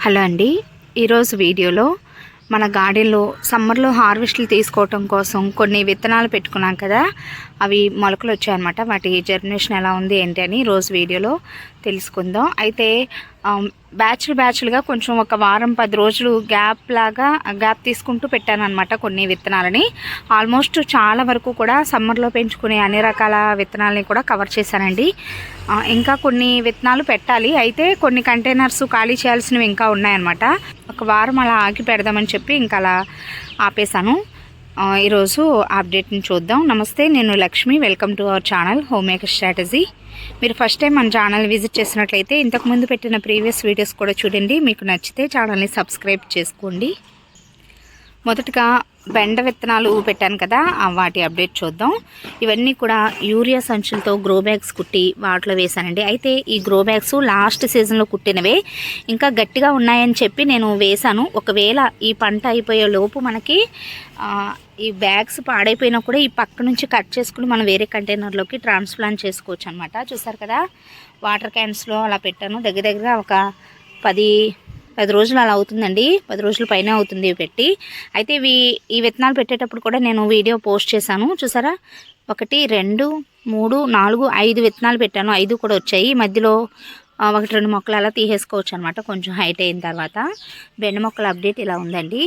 Hello అండి, ఈరోజు వీడియోలో మన గార్డెన్లో సమ్మర్లో హార్వెస్ట్లు తీసుకోవటం కోసం కొన్ని విత్తనాలు పెట్టుకున్నాం కదా, అవి మొలకలు వచ్చాయన్నమాట. వాటి జర్మినేషన్ ఎలా ఉంది ఏంటి అని రోజు వీడియోలో తెలుసుకుందాం. అయితే బ్యాచ్లుగా కొంచెం ఒక వారం 10 రోజులు గ్యాప్ తీసుకుంటూ పెట్టానన్నమాట కొన్ని విత్తనాలని. ఆల్మోస్ట్ చాలా వరకు కూడా సమ్మర్లో పెంచుకునే అన్ని రకాల విత్తనాలని కూడా కవర్ చేశానండి. ఇంకా కొన్ని విత్తనాలు పెట్టాలి, అయితే కొన్ని కంటైనర్స్ ఖాళీ చేయాల్సినవి ఇంకా ఉన్నాయన్నమాట. ఒక వారం అలా ఆగి పెడదామని చెప్పి ఇంకా అలా ఆపేశాను. ఈరోజు అప్డేట్ని చూద్దాం. నమస్తే, నేను Lakshmi. Welcome to our channel home maker strategy. మీరు ఫస్ట్ టైం మన ఛానల్ విజిట్ చేసినట్లయితే ఇంతకుముందు పెట్టిన ప్రీవియస్ వీడియోస్ కూడా చూడండి. మీకు నచ్చితే ఛానల్ని సబ్స్క్రైబ్ చేసుకోండి. మొదటగా బెండ విత్తనాలు పెట్టాను కదా, వాటి అప్డేట్ చూద్దాం. ఇవన్నీ కూడా యూరియా సంచులతో గ్రో బ్యాగ్స్ కుట్టి వాటిలో వేశానండి. అయితే ఈ గ్రో బ్యాగ్స్ లాస్ట్ సీజన్లో కుట్టినవే, ఇంకా గట్టిగా ఉన్నాయని చెప్పి నేను వేశాను. ఒకవేళ ఈ పంట అయిపోయే లోపు మనకి ఈ బ్యాగ్స్ పాడైపోయినా కూడా ఈ పక్క నుంచి కట్ చేసుకుని మనం వేరే కంటైనర్లోకి ట్రాన్స్ప్లాంట్ చేసుకోవచ్చు అనమాట. చూసారు కదా, వాటర్ క్యాన్స్లో అలా పెట్టాను. దగ్గర ఒక 10 రోజులు అలా అవుతుందండి. 10 రోజుల పైన అవుతుంది పెట్టి. అయితే ఈ విత్తనాలు పెట్టేటప్పుడు కూడా నేను వీడియో పోస్ట్ చేశాను. చూసారా, 1 2 3 4 5 విత్తనాలు పెట్టాను. 5 కూడా వచ్చాయి. మధ్యలో 1-2 మొక్కలు అలా తీసేసుకోవచ్చు అనమాట కొంచెం హైట్ అయిన తర్వాత. బెండ మొక్కల అప్డేట్ ఇలా ఉందండి.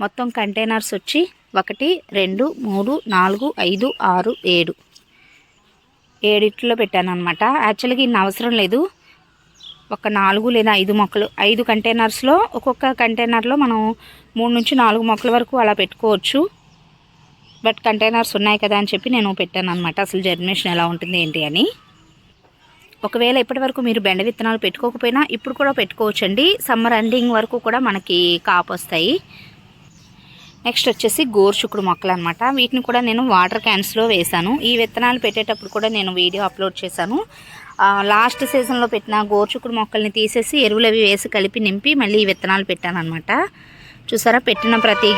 మొత్తం కంటైనర్స్ వచ్చి 1 2 3 4 5 6 7 ఇట్లో పెట్టాను అనమాట. యాక్చువల్గా ఇన్ని అవసరం లేదు, ఒక 4 లేదా 5 మొక్కలు, 5 కంటైనర్స్లో ఒక్కొక్క కంటైనర్లో మనం 3 నుంచి 4 మొక్కల వరకు అలా పెట్టుకోవచ్చు. బట్ కంటైనర్స్ ఉన్నాయి కదా అని చెప్పి నేను పెట్టాను అనమాట, అసలు జర్మినేషన్ ఎలా ఉంటుంది ఏంటి అని. ఒకవేళ ఇప్పటి వరకు మీరు బెండ విత్తనాలు పెట్టుకోకపోయినా ఇప్పుడు కూడా పెట్టుకోవచ్చండి. సమ్మర్ ఎండింగ్ వరకు కూడా మనకి కాపు వస్తాయి. నెక్స్ట్ వచ్చేసి గోరుచుక్కుడు మొక్కలు అనమాట. వీటిని కూడా నేను వాటర్ క్యాన్స్లో వేశాను. ఈ విత్తనాలు పెట్టేటప్పుడు కూడా నేను వీడియో అప్లోడ్ చేశాను. లాస్ట్ సీజన్లో పెట్టిన గోరుచుక్కుడు మొక్కల్ని తీసేసి ఎరువులు అవి వేసి కలిపి నింపి మళ్ళీ ఈ విత్తనాలు పెట్టాను అనమాట. చూసారా, పెట్టిన ప్రతి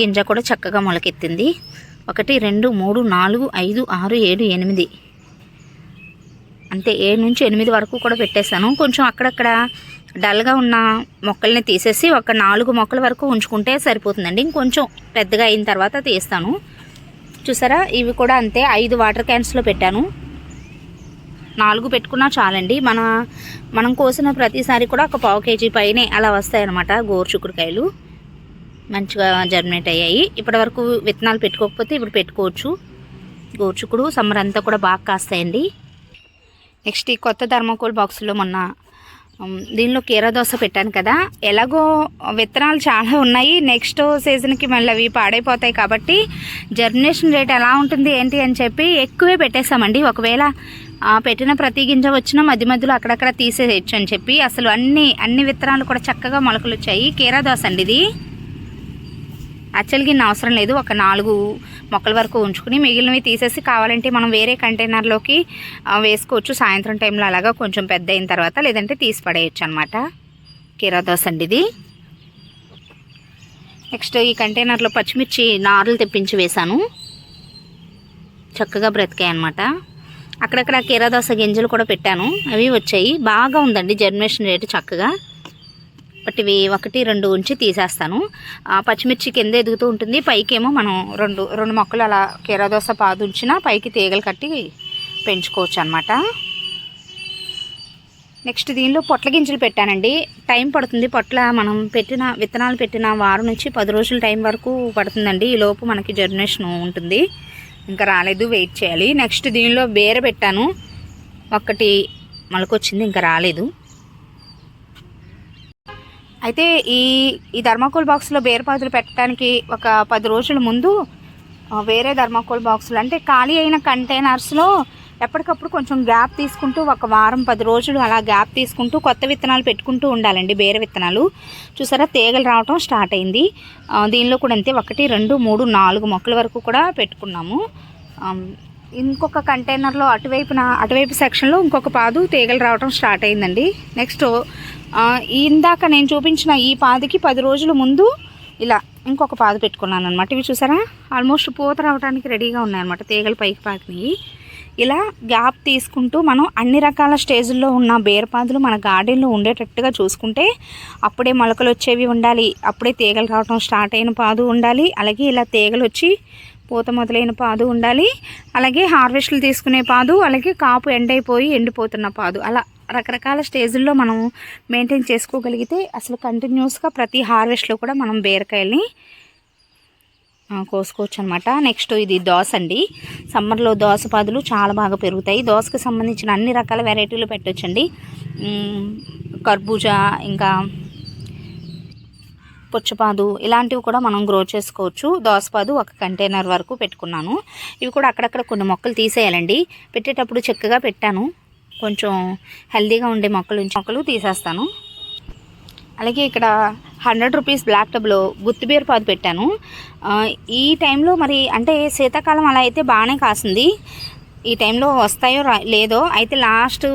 గింజ కూడా చక్కగా మొలకెత్తింది. 1 2 3 4 5 6 7 8 అంతే, 7 నుంచి 8 వరకు కూడా పెట్టేశాను. కొంచెం అక్కడక్కడ డల్గా ఉన్న మొక్కల్ని తీసేసి ఒక 4 మొక్కల వరకు ఉంచుకుంటే సరిపోతుందండి. ఇంకొంచెం పెద్దగా అయిన తర్వాత తీస్తాను. చూసారా, ఇవి కూడా అంతే, 5 వాటర్ క్యాన్స్లో పెట్టాను. 4 పెట్టుకున్నా చాలండి. మనం కోసిన ప్రతిసారి కూడా ఒక 1/4 kg పైనే అలా వస్తాయన్నమాట గోరుచుక్కుడుకాయలు. మంచిగా జర్మినేట్ అయ్యాయి. ఇప్పటి వరకు విత్తనాలు పెట్టుకోకపోతే ఇప్పుడు పెట్టుకోవచ్చు. గోరుచుక్కుడు సమ్మర్ అంతా కూడా బాగా కాస్తాయండి. నెక్స్ట్ ఈ కొత్త థర్మోకోల్ బాక్సులో దీనిలో కీరదోస పెట్టాను కదా, ఎలాగో విత్తనాలు చాలా ఉన్నాయి. నెక్స్ట్ సీజన్కి మళ్ళీ అవి పాడైపోతాయి కాబట్టి జర్మినేషన్ రేట్ ఎలా ఉంటుంది ఏంటి అని చెప్పి ఎక్కువే పెట్టేశామండి. ఒకవేళ పెట్టిన ప్రతి గింజ వచ్చినా మధ్యలో అక్కడక్కడ తీసేయచ్చు అని చెప్పి అసలు అన్ని విత్తనాలు కూడా చక్కగా మొలకలు వచ్చాయి. కీరదోస అండి ఇది. యాక్చువల్గా ఇన్ని అవసరం లేదు, ఒక 4 మొక్కల వరకు ఉంచుకుని మిగిలినవి తీసేసి కావాలంటే మనం వేరే కంటైనర్లోకి వేసుకోవచ్చు సాయంత్రం టైంలో. అలాగా కొంచెం పెద్ద అయిన తర్వాత, లేదంటే తీసి పడేయచ్చు అనమాట. కీరదోస అండి ఇది. నెక్స్ట్ ఈ కంటైనర్లో పచ్చిమిర్చి నారులు తెప్పించి వేశాను, చక్కగా బ్రతికాయి అనమాట. అక్కడక్కడ కీరదోస గింజలు కూడా పెట్టాను, అవి వచ్చాయి. బాగా ఉందండి జర్మినేషన్ రేటు చక్కగా. బట్ ఇవి 1 2 ఉంచి తీసేస్తాను. పచ్చిమిర్చి కింద ఎదుగుతూ ఉంటుంది, పైకేమో మనం రెండు మొక్కలు అలా కీరదోస పాదు ఉంచినా పైకి తీగలు కట్టి పెంచుకోవచ్చు అనమాట. నెక్స్ట్ దీనిలో పొట్ల గింజలు పెట్టానండి. టైం పడుతుంది. మనం విత్తనాలు పెట్టిన వారం నుంచి 10 రోజుల టైం వరకు పడుతుందండి. ఈ లోపు మనకి జర్మినేషన్ ఉంటుంది. ఇంకా రాలేదు, వెయిట్ చేయాలి. నెక్స్ట్ దీనిలో బేర పెట్టాను, 1 మొలకొచ్చింది, ఇంకా రాలేదు. అయితే ఈ థర్మాకోల్ బాక్స్లో బేరపాదులు పెట్టడానికి ఒక 10 రోజుల ముందు వేరే థర్మాకోల్ బాక్సులు అంటే ఖాళీ అయిన కంటైనర్స్లో ఎప్పటికప్పుడు కొంచెం గ్యాప్ తీసుకుంటూ ఒక వారం 10 రోజులు అలా గ్యాప్ తీసుకుంటూ కొత్త విత్తనాలు పెట్టుకుంటూ ఉండాలండి. బేర విత్తనాలు చూసారా, తీగలు రావటం స్టార్ట్ అయింది. దీనిలో కూడా అంతే, 1 2 3 4 మొక్కల వరకు కూడా పెట్టుకున్నాము. ఇంకొక కంటైనర్లో అటువైపు సెక్షన్లో ఇంకొక పాదు తీగలు రావటం స్టార్ట్ అయిందండి. నెక్స్ట్ ఇందాక నేను చూపించిన ఈ పాదికి 10 రోజుల ముందు ఇలా ఇంకొక పాదు పెట్టుకున్నాను అనమాట. ఇవి చూసారా, ఆల్మోస్ట్ పూత రావడానికి రెడీగా ఉన్నాయన్నమాట. తీగలు పైకి పాకినాయి. ఇలా గ్యాప్ తీసుకుంటూ మనం అన్ని రకాల స్టేజ్ల్లో ఉన్న బీరపాదులు మన గార్డెన్లో ఉండేటట్టుగా చూసుకుంటే అప్పుడే మొలకలు వచ్చేవి ఉండాలి, అప్పుడే తీగలు రావడం స్టార్ట్ అయిన పాదు ఉండాలి, అలాగే ఇలా తీగలు వచ్చి పూత మొదలైన పాదు ఉండాలి, అలాగే హార్వెస్ట్లు తీసుకునే పాదు, అలాగే కాపు ఎండైపోయి ఎండిపోతున్న పాదు, అలా రకరకాల స్టేజ్ల్లో మనం మెయింటైన్ చేసుకోగలిగితే అసలు కంటిన్యూస్గా ప్రతి హార్వెస్ట్లో కూడా మనం బీరకాయల్ని కోసుకోవచ్చు అనమాట. నెక్స్ట్ ఇది దోస అండి. సమ్మర్లో దోస పాదులు చాలా బాగా పెరుగుతాయి. దోసకి సంబంధించిన అన్ని రకాల వెరైటీలు పెట్టొచ్చండి. కర్బూజా, ఇంకా పుచ్చపాదు ఇలాంటివి కూడా మనం గ్రో చేసుకోవచ్చు. దోసపాదు ఒక కంటైనర్ వరకు పెట్టుకున్నాను. ఇవి కూడా అక్కడక్కడ కొన్ని మొక్కలు తీసేయాలండి. పెట్టేటప్పుడు చక్కగా పెట్టాను, కొంచెం హెల్తీగా ఉండే మొక్కలు తీసేస్తాను. అలాగే ఇక్కడ 100 రూపీస్ బ్లాక్ టబ్లో గుత్తి బీరపాదు పెట్టాను. ఈ టైంలో మరి అంటే శీతాకాలం అలా అయితే బాగానే కాసింది. ఈ టైంలో వస్తాయో లేదో అయితే లాస్ట్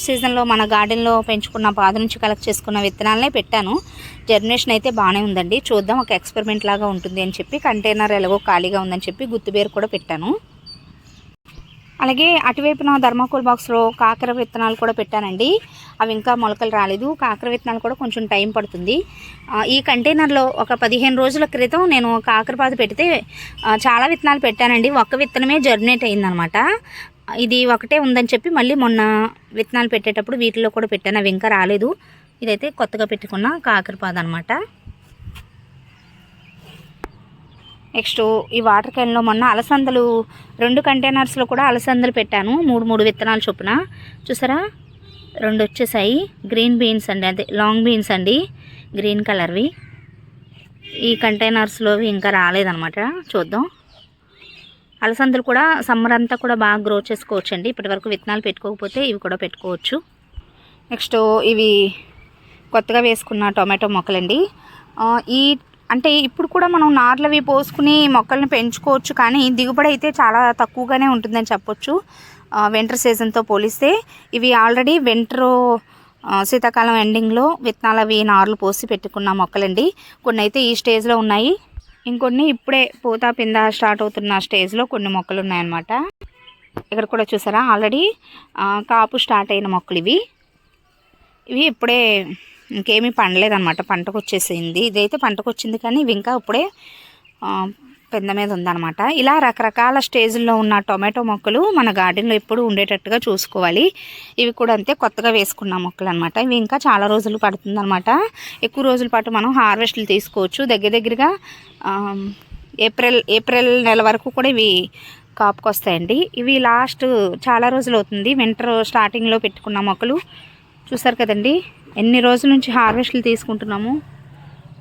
సీజన్లో మన గార్డెన్లో పెంచుకున్న పాదు నుంచి కలెక్ట్ చేసుకున్న విత్తనాలనే పెట్టాను. జర్మినేషన్ అయితే బాగానే ఉందండి. చూద్దాం, ఒక ఎక్స్పెరిమెంట్ లాగా ఉంటుంది అని చెప్పి కంటైనర్ ఎలాగో ఖాళీగా ఉందని చెప్పి గుత్తి బీర కూడా పెట్టాను. అలాగే అటువైపున థర్మాకోల్ బాక్స్లో కాకర విత్తనాలు కూడా పెట్టానండి. అవి ఇంకా మొలకలు రాలేదు. కాకర విత్తనాలు కూడా కొంచెం టైం పడుతుంది. ఈ కంటైనర్లో ఒక 15 రోజుల క్రితం నేను కాకరపాదు పెడితే చాలా విత్తనాలు పెట్టానండి. ఒక్క విత్తనమే జర్మినేట్ అయిందనమాట. ఇది ఒకటే ఉందని చెప్పి మళ్ళీ మొన్న విత్తనాలు పెట్టేటప్పుడు వీటిలో కూడా పెట్టాను, అవి ఇంకా రాలేదు. ఇదైతే కొత్తగా పెట్టుకున్న కాకరపాదు అనమాట. నెక్స్ట్ ఈ వాటర్ క్యాన్లో మొన్న అలసందలు 2 కంటైనర్స్లో కూడా అలసందలు పెట్టాను. 3 విత్తనాలు చొప్పున. చూసారా, 2 వచ్చేసాయి. గ్రీన్ బీన్స్ అండి, అదే లాంగ్ బీన్స్ అండి, గ్రీన్ కలర్వి. ఈ కంటైనర్స్లోవి ఇంకా రాలేదన్నమాట. చూద్దాం. అలసందలు కూడా సమ్మర్ అంతా కూడా బాగా గ్రో చేసుకోవచ్చు అండి. ఇప్పటివరకు విత్తనాలు పెట్టుకోకపోతే ఇవి కూడా పెట్టుకోవచ్చు. నెక్స్ట్ ఇవి కొత్తగా వేసుకున్న టొమాటో మొక్కలండి. అంటే ఇప్పుడు కూడా మనం నార్లవి పోసుకుని మొక్కల్ని పెంచుకోవచ్చు, కానీ దిగుబడి అయితే చాలా తక్కువగానే ఉంటుందని చెప్పొచ్చు వింటర్ సీజన్తో పోలిస్తే. ఇవి ఆల్రెడీ శీతాకాలం ఎండింగ్లో విత్తనాలు అవి నార్లు పోసి పెట్టుకున్న మొక్కలండి. కొన్ని అయితే ఈ స్టేజ్లో ఉన్నాయి, ఇంకొన్ని ఇప్పుడే పూత పింద స్టార్ట్ అవుతున్న స్టేజ్లో కొన్ని మొక్కలు ఉన్నాయన్నమాట. ఇక్కడ కూడా చూసారా, ఆల్రెడీ కాపు స్టార్ట్ అయిన మొక్కలు ఇవి ఇప్పుడే ఇంకేమీ పండలేదన్నమాట, పంటకు వచ్చేసింది. ఇదైతే పంటకు వచ్చింది, కానీ ఇవి ఇంకా ఇప్పుడే పెద్ద మీద ఉందన్నమాట. ఇలా రకరకాల స్టేజ్లో ఉన్న టొమాటో మొక్కలు మన గార్డెన్లో ఎప్పుడు ఉండేటట్టుగా చూసుకోవాలి. ఇవి కూడా అంతే, కొత్తగా వేసుకున్న మొక్కలు అనమాట. ఇవి ఇంకా చాలా రోజులు పడుతుందన్నమాట. ఎక్కువ రోజుల పాటు మనం హార్వెస్ట్లు తీసుకోవచ్చు. దగ్గరగా ఏప్రిల్ నెల వరకు కూడా ఇవి కాపుకి వస్తాయండి. ఇవి లాస్ట్ చాలా రోజులు అవుతుంది వింటర్ స్టార్టింగ్లో పెట్టుకున్న మొక్కలు. చూసారు కదండి, ఎన్ని రోజుల నుంచి హార్వెస్ట్లు తీసుకుంటున్నాము.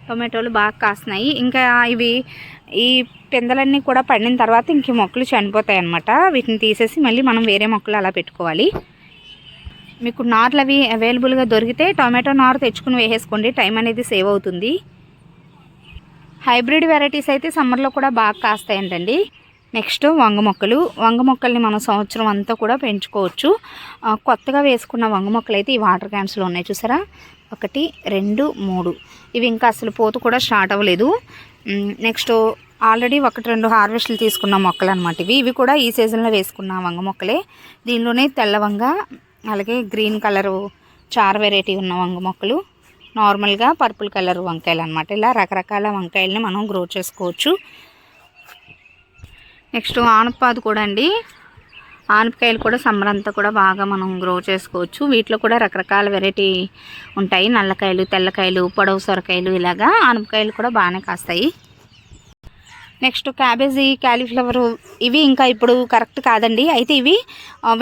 టొమాటోలు బాగా కాస్తున్నాయి. ఇంకా ఇవి ఈ పిందెలన్నీ కూడా పడిన తర్వాత ఇంక మొక్కలు చనిపోతాయి అన్నమాట. వీటిని తీసేసి మళ్ళీ మనం వేరే మొక్కలు అలా పెట్టుకోవాలి. మీకు నార్లు అవి అవైలబుల్గా దొరికితే టొమాటో నారు తెచ్చుకుని వేసేసుకోండి, టైం అనేది సేవ్ అవుతుంది. హైబ్రిడ్ వెరైటీస్ అయితే సమ్మర్లో కూడా బాగా కాస్తాయంటండి. నెక్స్ట్ వంగ మొక్కల్ని మనం సంవత్సరం అంతా కూడా పెంచుకోవచ్చు. కొత్తగా వేసుకున్న వంగ మొక్కలు అయితే ఈ వాటర్ క్యాన్స్లో ఉన్నాయి. చూసారా, 1, 2, 3. ఇవి ఇంకా అసలు పోతు కూడా స్టార్ట్ అవ్వలేదు. నెక్స్ట్ ఆల్రెడీ 1-2 హార్వెస్ట్లు తీసుకున్న మొక్కలు అనమాట. ఇవి కూడా ఈ సీజన్లో వేసుకున్న వంగ మొక్కలే. దీనిలోనే తెల్ల వంగ, అలాగే గ్రీన్ కలరు చార్ వెరైటీ ఉన్న వంగ మొక్కలు, నార్మల్గా పర్పుల్ కలర్ వంకాయలు అనమాట. ఇలా రకరకాల వంకాయలని మనం గ్రో చేసుకోవచ్చు. నెక్స్ట్ ఆనపపాదు కూడా అండి. ఆనపకాయలు కూడా సమ్మర్ అంతా కూడా బాగా మనం గ్రో చేసుకోవచ్చు. వీటిలో కూడా రకరకాల వెరైటీ ఉంటాయి. నల్లకాయలు, తెల్లకాయలు, పొడవు సొరకాయలు, ఇలాగా ఆనపకాయలు కూడా బాగానే కాస్తాయి. నెక్స్ట్ క్యాబేజీ, క్యాలీఫ్లవరు ఇవి ఇంకా ఇప్పుడు కరెక్ట్ కాదండి. అయితే ఇవి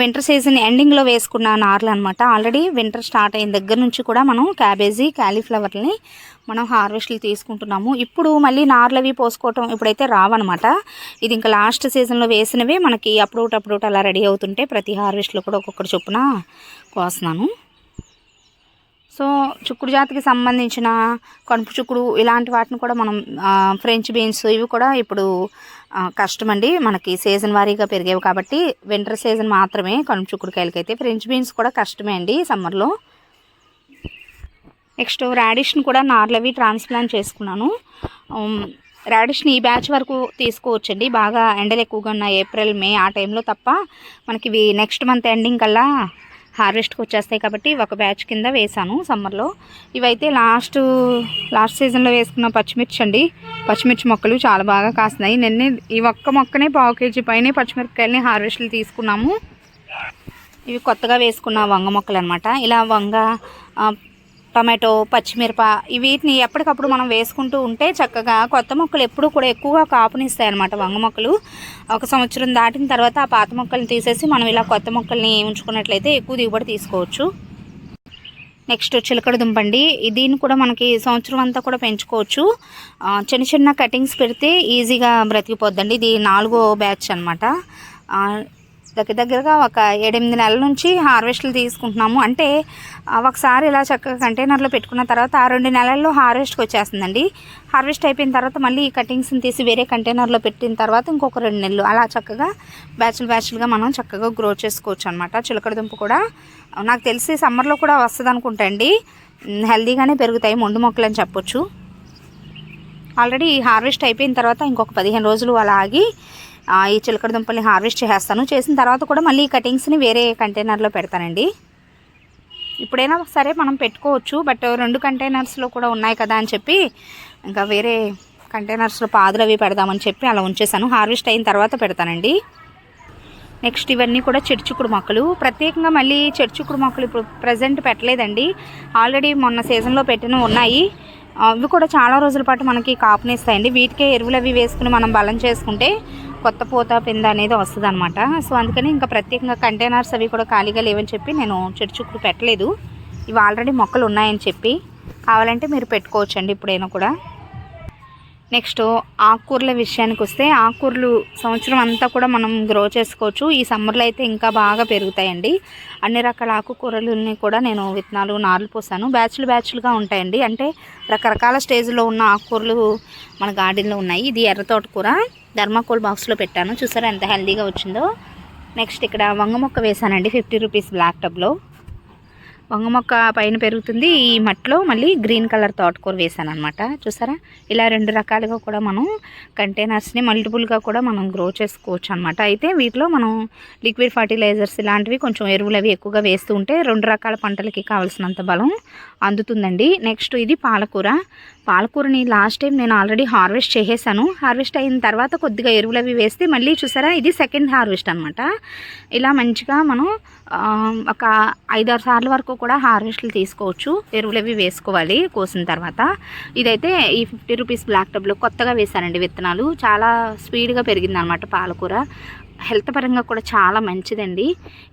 వింటర్ సీజన్ ఎండింగ్లో వేసుకున్న నార్లు అనమాట. ఆల్రెడీ వింటర్ స్టార్ట్ అయిన దగ్గర నుంచి కూడా మనం క్యాబేజీ, క్యాలీఫ్లవర్ని మనం హార్వెస్ట్లు తీసుకుంటున్నాము. ఇప్పుడు మళ్ళీ నార్లు అవి పోసుకోవటం ఇప్పుడైతే రావన్నమాట. ఇది ఇంకా లాస్ట్ సీజన్లో వేసినవే మనకి అప్పుడు అలా రెడీ అవుతుంటే ప్రతి హార్వెస్ట్లో కూడా ఒక్కొక్కటి చొప్పున కోస్తున్నాను. సో చుక్కుడు జాతికి సంబంధించిన కనుపు చుక్కుడు ఇలాంటి వాటిని కూడా మనం ఫ్రెంచ్ బీన్స్ ఇవి కూడా ఇప్పుడు కష్టమండి, మనకి సీజన్ వారీగా పెరిగేవి కాబట్టి వింటర్ సీజన్ మాత్రమే కనుపు చుక్కుడుకాయలకి. అయితే ఫ్రెంచ్ బీన్స్ కూడా కష్టమే అండి సమ్మర్లో. నెక్స్ట్ రాడిష్ని కూడా నార్లవి ట్రాన్స్ప్లాంట్ చేసుకున్నాను. రాడిష్ని ఈ బ్యాచ్ వరకు తీసుకోవచ్చండి. బాగా ఎండలు ఎక్కువగా ఉన్న ఏప్రిల్ మే ఆ టైంలో తప్ప మనకి ఇవి నెక్స్ట్ మంత్ ఎండింగ్ కల్లా హార్వెస్ట్కి వచ్చేస్తాయి కాబట్టి ఒక బ్యాచ్ కింద వేసాను సమ్మర్లో. ఇవైతే లాస్ట్ సీజన్లో వేసుకున్న పచ్చిమిర్చి అండి. పచ్చిమిర్చి మొక్కలు చాలా బాగా కాస్తున్నాయి. నిన్నే ఈ ఒక్క మొక్కనే 1/2 kg పైనే పచ్చిమిరపకాయలని హార్వెస్ట్లు తీసుకున్నాము. ఇవి కొత్తగా వేసుకున్న వంగ మొక్కలు అనమాట. ఇలా వంగ, టమాటో, పచ్చిమిరప వీటిని ఎప్పటికప్పుడు మనం వేసుకుంటూ ఉంటే చక్కగా కొత్త మొక్కలు ఎప్పుడు కూడా ఎక్కువగా కాపునిస్తాయి అన్నమాట. వంగ మొక్కలు 1 సంవత్సరం దాటిన తర్వాత ఆ పాత మొక్కల్ని తీసేసి మనం ఇలా కొత్త మొక్కల్ని ఉంచుకున్నట్లయితే ఎక్కువ దిగుబడి తీసుకోవచ్చు. నెక్స్ట్ చిలకడ దుంపండి. దీన్ని కూడా మనకి సంవత్సరం అంతా కూడా పెంచుకోవచ్చు. చిన్న చిన్న కటింగ్స్ పెడితే ఈజీగా బ్రతికిపోద్దండి. ఇది 4వ బ్యాచ్ అనమాట. దగ్గరగా ఒక 7-8 నెలల నుంచి హార్వెస్ట్లు తీసుకుంటున్నాము. అంటే ఒకసారి ఇలా చక్కగా కంటైనర్లో పెట్టుకున్న తర్వాత 2 నెలల్లో హార్వెస్ట్కి వచ్చేస్తుందండి. హార్వెస్ట్ అయిపోయిన తర్వాత మళ్ళీ ఈ కటింగ్స్ని తీసి వేరే కంటైనర్లో పెట్టిన తర్వాత ఇంకొక 2 నెలలు అలా చక్కగా బ్యాచ్లుగా మనం చక్కగా గ్రో చేసుకోవచ్చు అనమాట. చిలకడ దుంప కూడా నాకు తెలిసి సమ్మర్లో కూడా వస్తుంది అనుకుంటా అండి. హెల్దీగానే పెరుగుతాయి మొండు మొక్కలు అని చెప్పొచ్చు. ఆల్రెడీ హార్వెస్ట్ అయిపోయిన తర్వాత ఇంకొక 15 రోజులు అలా ఆగి ఈ చిలకడ దుంపల్ని హార్వెస్ట్ చేస్తాను. చేసిన తర్వాత కూడా మళ్ళీ ఈ కటింగ్స్ని వేరే కంటైనర్లో పెడతానండి. ఇప్పుడైనా సరే మనం పెట్టుకోవచ్చు, బట్ 2 కంటైనర్స్లో కూడా ఉన్నాయి కదా అని చెప్పి ఇంకా వేరే కంటైనర్స్లో పాదులు అవి పెడదామని చెప్పి అలా ఉంచేసాను. హార్వెస్ట్ అయిన తర్వాత పెడతానండి. నెక్స్ట్ ఇవన్నీ కూడా చెడుచుకుడు మొక్కలు. ప్రత్యేకంగా మళ్ళీ చెడుచుకుడు మొక్కలు ఇప్పుడు ప్రజెంట్ పెట్టలేదండి. ఆల్రెడీ మొన్న సీజన్లో పెట్టినవి ఉన్నాయి. ఇవి కూడా చాలా రోజుల పాటు మనకి కాపునిస్తాయండి. వీటికే ఎరువులు అవి వేసుకుని మనం బలం చేసుకుంటే కొత్త పూత పింద అనేది వస్తుంది అనమాట. సో అందుకని ఇంకా ప్రత్యేకంగా కంటైనర్స్ అవి కూడా ఖాళీగా లేవని చెప్పి నేను చెడుచుకుడు పెట్టలేదు. ఇవి ఆల్రెడీ మొక్కలు ఉన్నాయని చెప్పి కావాలంటే మీరు పెట్టుకోవచ్చండి ఇప్పుడైనా కూడా. నెక్స్ట్ ఆకుకూరల విషయానికి వస్తే ఆకుకూరలు సంవత్సరం అంతా కూడా మనం గ్రో చేసుకోవచ్చు. ఈ సమ్మర్లో అయితే ఇంకా బాగా పెరుగుతాయండి. అన్ని రకాల ఆకుకూరలని కూడా నేను విత్తనాలు నారులు పోసాను. బ్యాచ్లుగా ఉంటాయండి. అంటే రకరకాల స్టేజ్లో ఉన్న ఆకుకూరలు మన గార్డెన్లో ఉన్నాయి. ఇది ఎర్ర తోటకూర థర్మాకోల్ బాక్స్లో పెట్టాను. చూసారా ఎంత హెల్దీగా వచ్చిందో. నెక్స్ట్ ఇక్కడ వంగ మొక్క వేసానండి 50 రూపీస్ బ్లాక్ టబ్లో. వంగ మొక్క పైన పెరుగుతుంది. ఈ మట్టిలో మళ్ళీ గ్రీన్ కలర్ తోటకూర వేసాను అనమాట. చూసారా ఇలా 2 రకాలుగా కూడా మనం కంటైనర్స్ని మల్టిపుల్గా కూడా మనం గ్రో చేసుకోవచ్చు అనమాట. అయితే వీటిలో మనం లిక్విడ్ ఫర్టిలైజర్స్ ఇలాంటివి కొంచెం ఎరువులు అవి ఎక్కువగా వేస్తూ ఉంటే 2 రకాల పంటలకి కావాల్సినంత బలం అందుతుందండి. నెక్స్ట్ ఇది పాలకూరని లాస్ట్ టైం నేను ఆల్రెడీ హార్వెస్ట్ చేసేసాను. హార్వెస్ట్ అయిన తర్వాత కొద్దిగా ఎరువులు అవి వేస్తే మళ్ళీ చూసారా ఇది సెకండ్ హార్వెస్ట్ అనమాట. ఇలా మంచిగా మనం ఒక 5-6 సార్లు వరకు కూడా హార్వెస్ట్లు తీసుకోవచ్చు. ఎరువులు అవి వేసుకోవాలి కోసిన తర్వాత. ఇదైతే ఈ 50 రూపీస్ బ్లాక్ టబ్లో కొత్తగా వేసానండి విత్తనాలు. చాలా స్పీడ్గా పెరిగింది అనమాట పాలకూర. హెల్త్ పరంగా కూడా చాలా మంచిదండి.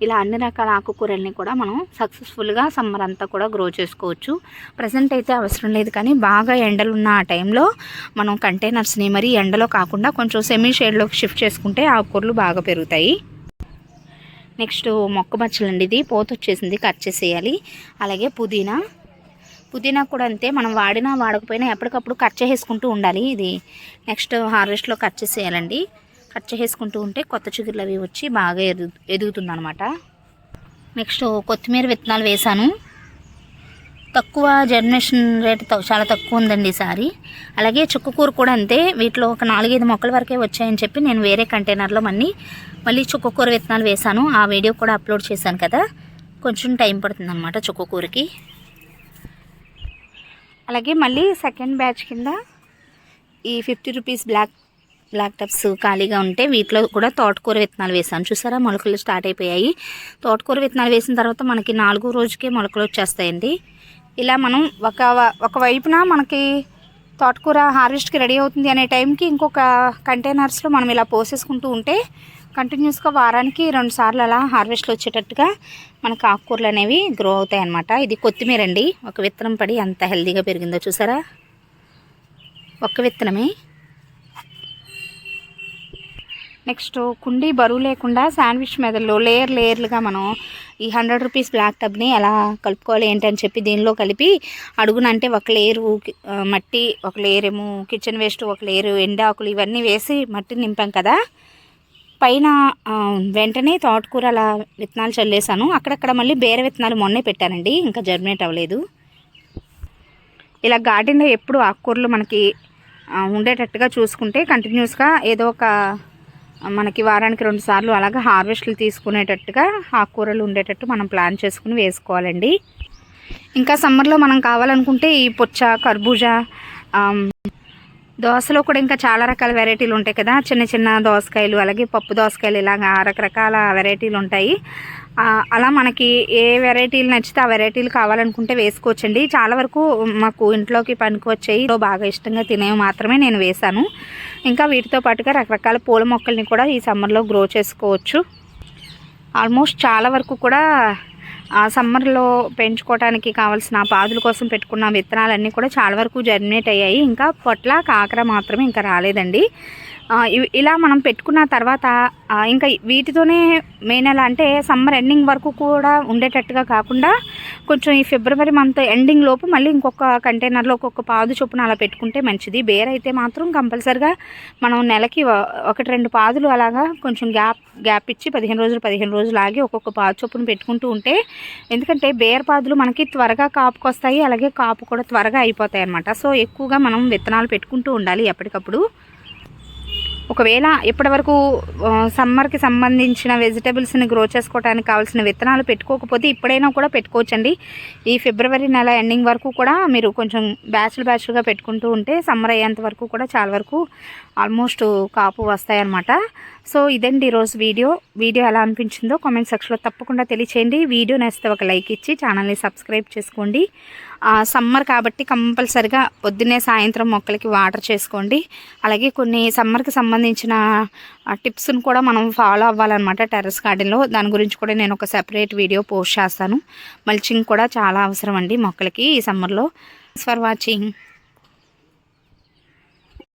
ఇలా అన్ని రకాల ఆకుకూరల్ని కూడా మనం సక్సెస్ఫుల్గా సమ్మర్ అంతా కూడా గ్రో చేసుకోవచ్చు. ప్రజెంట్ అయితే అవసరం లేదు, కానీ బాగా ఎండలు ఉన్న ఆ టైంలో మనం కంటైనర్స్ని మరీ ఎండలో కాకుండా కొంచెం సెమీ షేడ్లోకి షిఫ్ట్ చేసుకుంటే ఆకుకూరలు బాగా పెరుగుతాయి. నెక్స్ట్ మొక్క బచ్చలండి. ఇది పోత వచ్చేసింది, కట్ చేసేయాలి. అలాగే పుదీనా కూడా అంతే. మనం వాడినా వాడకపోయినా ఎప్పటికప్పుడు కట్ చేసుకుంటూ ఉండాలి. ఇది నెక్స్ట్ హార్వెస్ట్లో కట్ చేసేయాలండి. కట్ చేసుకుంటూ ఉంటే కొత్త చిగుర్లు అవి వచ్చి బాగా ఎదుగుతుంది అనమాట. నెక్స్ట్ కొత్తిమీర విత్తనాలు వేసాను. తక్కువ జర్మినేషన్ రేట్ చాలా తక్కువ ఉందండి ఈసారి. అలాగే చుక్కకూర కూడా అంతే. వీటిలో ఒక 4-5 మొక్కల వరకే వచ్చాయని చెప్పి నేను వేరే కంటైనర్లో మళ్ళీ చుక్కకూర విత్తనాలు వేసాను. ఆ వీడియో కూడా అప్లోడ్ చేశాను కదా. కొంచెం టైం పడుతుంది అనమాట చుక్కకూరకి. అలాగే మళ్ళీ సెకండ్ బ్యాచ్ కింద ఈ 50 రూపీస్ బ్లాక్ టబ్స్ ఖాళీగా ఉంటే వీటిలో కూడా తోటకూర విత్తనాలు వేసాను. చూసారా మొలకలు స్టార్ట్ అయిపోయాయి. తోటకూర విత్తనాలు వేసిన తర్వాత మనకి 4వ రోజుకే మొలకలు వచ్చేస్తాయండి. ఇలా మనం ఒక వైపున మనకి తోటకూర హార్వెస్ట్కి రెడీ అవుతుంది అనే టైంకి ఇంకొక కంటైనర్స్లో మనం ఇలా పోసేసుకుంటూ ఉంటే కంటిన్యూస్గా వారానికి 2 సార్లు అలా హార్వెస్ట్లు వచ్చేటట్టుగా మనకు ఆకుకూరలు అనేవి గ్రో అవుతాయి అన్నమాట. ఇది కొత్తిమీర అండి. ఒక విత్తనం పడి ఎంత హెల్దీగా పెరిగిందో చూసారా. ఒక్క విత్తనమే. నెక్స్ట్ కుండీ బరువు లేకుండా శాండ్విచ్ మెదడులో లేయర్లుగా మనం ఈ 100 రూపీస్ బ్లాక్ టబ్ని ఎలా కలుపుకోవాలి ఏంటని చెప్పి దీనిలో కలిపి అడుగున అంటే ఒక లేయరు మట్టి, ఒక లేయర్ ఏమో కిచెన్ వేస్ట్, ఒక లేయరు ఎండాకులు ఇవన్నీ వేసి మట్టి నింపాం కదా. పైన వెంటనే తోటకూర అలా విత్తనాలు చల్లేసాను. అక్కడక్కడ మళ్ళీ బేర విత్తనాలు మొన్నే పెట్టానండి, ఇంకా జర్మినేట్ అవ్వలేదు. ఇలా గార్డెన్లో ఎప్పుడు ఆకుకూరలు మనకి ఉండేటట్టుగా చూసుకుంటే కంటిన్యూస్గా ఏదో ఒక మనకి వారానికి 2 సార్లు అలాగా హార్వెస్ట్లు తీసుకునేటట్టుగా ఆకుకూరలు ఉండేటట్టు మనం ప్లాన్ చేసుకుని వేసుకోవాలండి. ఇంకా సమ్మర్లో మనం కావాలనుకుంటే ఈ పుచ్చ, కర్బూజా, దోసలో కూడా ఇంకా చాలా రకాల వెరైటీలు ఉంటాయి కదా. చిన్న చిన్న దోసకాయలు, అలాగే పప్పు దోసకాయలు, ఇలాగ రకరకాల వెరైటీలు ఉంటాయి. అలా మనకి ఏ వెరైటీలు నచ్చితే ఆ వెరైటీలు కావాలనుకుంటే వేసుకోవచ్చండి. చాలా వరకు మాకు ఇంట్లోకి పనికి వచ్చాయి, బాగా ఇష్టంగా తినేవి మాత్రమే నేను వేశాను. ఇంకా వీటితో పాటుగా రకరకాల పూల మొక్కల్ని కూడా ఈ సమ్మర్లో గ్రో చేసుకోవచ్చు. ఆల్మోస్ట్ చాలా వరకు కూడా సమ్మర్లో పెంచుకోవడానికి కావాల్సిన పాదుల కోసం పెట్టుకున్న విత్తనాలన్నీ కూడా చాలా వరకు జర్మినేట్ అయ్యాయి. ఇంకా పొట్ల, కాకర మాత్రమే ఇంకా రాలేదండి. ఇలా మనం పెట్టుకున్న తర్వాత ఇంకా వీటితోనే మే నెల అంటే సమ్మర్ ఎండింగ్ వరకు కూడా ఉండేటట్టుగా కాకుండా కొంచెం ఈ ఫిబ్రవరి మంత్ ఎండింగ్ లోపు మళ్ళీ ఇంకొక కంటైనర్లో ఒక్కొక్క పాదు చొప్పున అలా పెట్టుకుంటే మంచిది. బేర్ అయితే మాత్రం కంపల్సరిగా మనం నెలకి 1-2 పాదులు అలాగా కొంచెం గ్యాప్ ఇచ్చి 15 రోజులు ఆగి ఒక్కొక్క పాదు చొప్పున పెట్టుకుంటూ ఉంటే, ఎందుకంటే బేర్ పాదులు మనకి త్వరగా కాపుకి వస్తాయి, అలాగే కాపు కూడా త్వరగా అయిపోతాయి అన్నమాట. సో ఎక్కువగా మనం విత్తనాలు పెట్టుకుంటూ ఉండాలి ఎప్పటికప్పుడు. ఒకవేళ ఇప్పటివరకు సమ్మర్కి సంబంధించిన వెజిటబుల్స్ని గ్రో చేసుకోవడానికి కావాల్సిన విత్తనాలు పెట్టుకోకపోతే ఇప్పుడైనా కూడా పెట్టుకోవచ్చండి. ఈ ఫిబ్రవరి నెల ఎండింగ్ వరకు కూడా మీరు కొంచెం బ్యాచ్లుగా పెట్టుకుంటూ ఉంటే సమ్మర్ అయ్యేంత వరకు కూడా చాలా వరకు ఆల్మోస్ట్ కాపు వస్తాయన్నమాట. సో ఇదండి ఈరోజు వీడియో ఎలా అనిపించిందో కామెంట్ సెక్షన్లో తప్పకుండా తెలియచేయండి. వీడియో నచ్చితే ఒక లైక్ ఇచ్చి ఛానల్ని సబ్స్క్రైబ్ చేసుకోండి. సమ్మర్ కాబట్టి కంపల్సరిగా పొద్దున్నే సాయంత్రం మొక్కలకి వాటర్ చేసుకోండి. అలాగే కొన్ని సమ్మర్కి సంబంధించిన టిప్స్ను కూడా మనం ఫాలో అవ్వాలన్నమాట టెర్రస్ గార్డెన్లో. దాని గురించి కూడా నేను ఒక సెపరేట్ వీడియో పోస్ట్ చేస్తాను. మల్చింగ్ కూడా చాలా అవసరం అండి మొక్కలకి ఈ సమ్మర్లో. Thanks for watching.